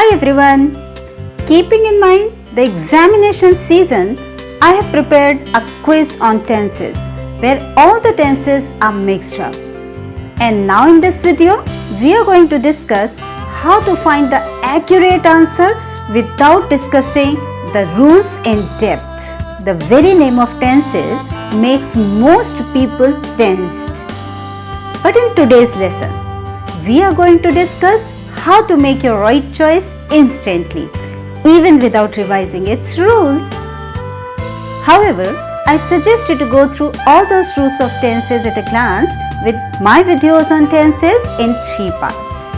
Hi everyone! Keeping in mind the examination season, I have prepared a quiz on tenses where all the tenses are mixed up. And now in this video, we are going to discuss how to find the accurate answer without discussing the rules in depth. The very name of tenses makes most people tensed. But in today's lesson, we are going to discuss how to make your right choice instantly, even without revising its rules. However, I suggest you to go through all those rules of tenses at a glance with my videos on tenses in 3 parts,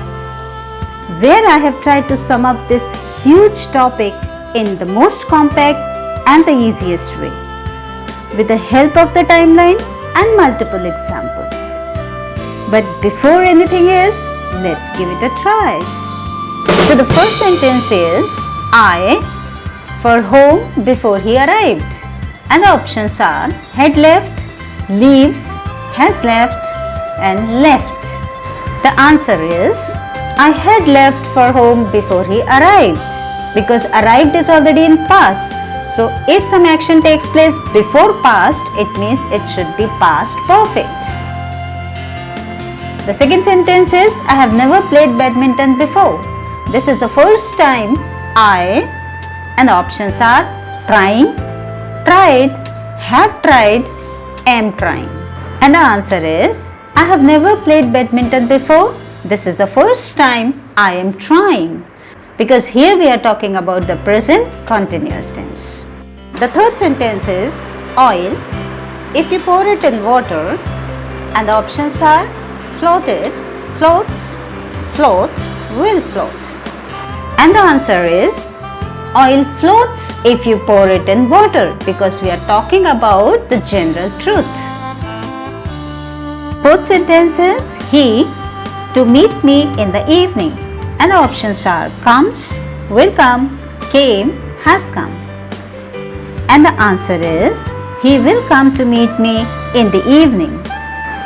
where I have tried to sum up this huge topic in the most compact and the easiest way, with the help of the timeline and multiple examples. But before anything else, let's give it a try. So the first sentence is I for home before he arrived. And the options are had left, leaves, has left and left. The answer is I had left for home before he arrived, because arrived is already in past. So if some action takes place before past, it means it should be past perfect. The second sentence is I have never played badminton before. This is the first time I, and the options are trying, tried, have tried, am trying. And the answer is I have never played badminton before. This is the first time I am trying, because here we are talking about the present continuous tense. The third sentence is oil if you pour it in water, and the options are floated, floats, float, will float. And the answer is oil floats if you pour it in water, because we are talking about the general truth. Fourth sentence is he to meet me in the evening, and the options are comes, will come, came, has come. And the answer is he will come to meet me in the evening,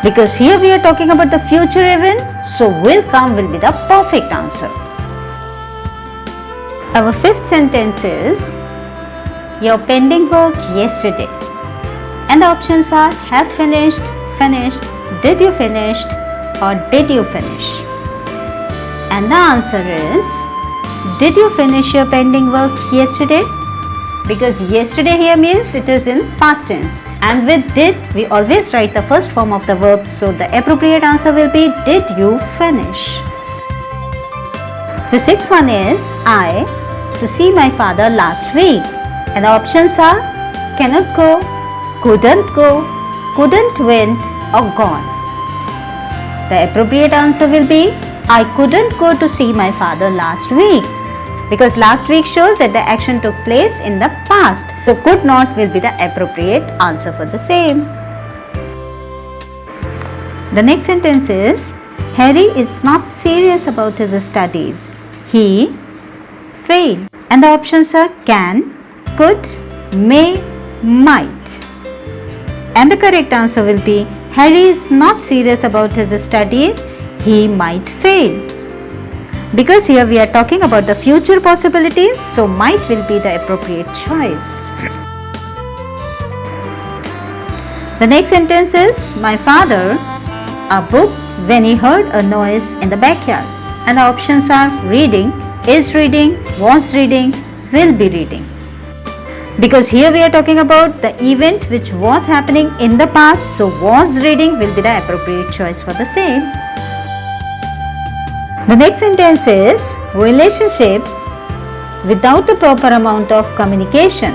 because here we are talking about the future event, so will come will be the perfect answer. Our fifth sentence is your pending work yesterday, and the options are have finished, finished, did you finished or did you finish. And the answer is did you finish your pending work yesterday, because yesterday here means it is in past tense, and with did we always write the first form of the verb, so the appropriate answer will be did you finish. The sixth one is I to see my father last week, and the options are cannot go, couldn't went or gone. The appropriate answer will be I couldn't go to see my father last week, because last week shows that the action took place in the past, so could not will be the appropriate answer for the same. The next sentence is Harry is not serious about his studies. He failed, and the options are can, could, may, might. And the correct answer will be Harry is not serious about his studies. He might fail, because here we are talking about the future possibilities, so might will be the appropriate choice. The next sentence is my father a book when he heard a noise in the backyard, and the options are reading, is reading, was reading, will be reading, because here we are talking about the event which was happening in the past, so was reading will be the appropriate choice for the same. The next sentence is relationship without the proper amount of communication,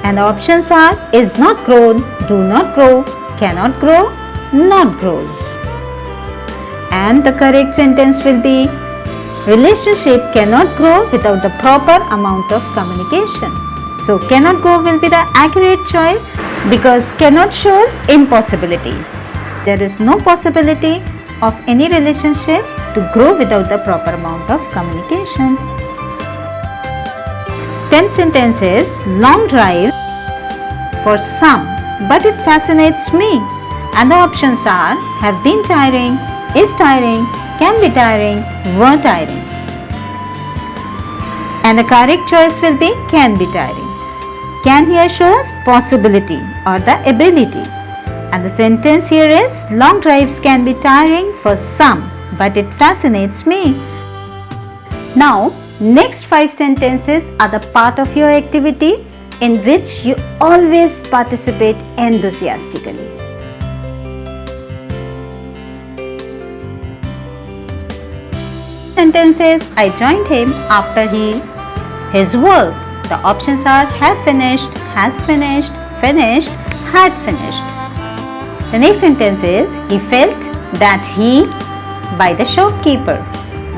and the options are is not grown, do not grow, cannot grow, not grows. And the correct sentence will be relationship cannot grow without the proper amount of communication. So cannot go will be the accurate choice, because cannot shows impossibility. There is no possibility of any relationship to grow without the proper amount of communication. 10th sentence is long drive for some, but it fascinates me, and the options are have been tiring, is tiring, can be tiring, were tiring. And the correct choice will be can be tiring. Can here shows possibility or the ability. And the sentence here is long drives can be tiring for some, but it fascinates me. Now, next 5 sentences are the part of your activity in which you always participate enthusiastically. Sentences I joined him after his work. The options are have finished, has finished, finished, had finished. The next sentence is he felt that he by the shopkeeper.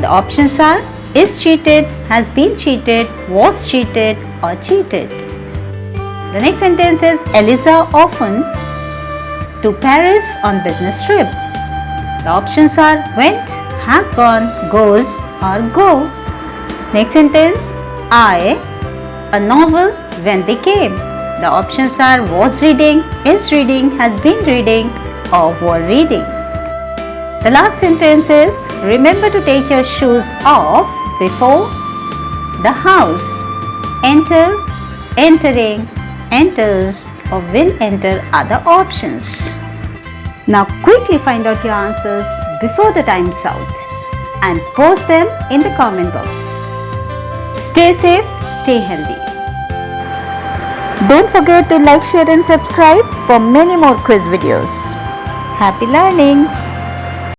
The options are is cheated, has been cheated, was cheated or cheated. The next sentence is Eliza often to Paris on business trip. The options are went, has gone, goes or go. Next sentence a novel when they came. The options are was reading, is reading, has been reading or were reading. The last sentence is remember to take your shoes off before the house. Enter, entering, enters or will enter are the options. Now quickly find out your answers before the time's out and post them in the comment box. Stay safe, stay healthy. Don't forget to like, share and subscribe for many more quiz videos. Happy learning!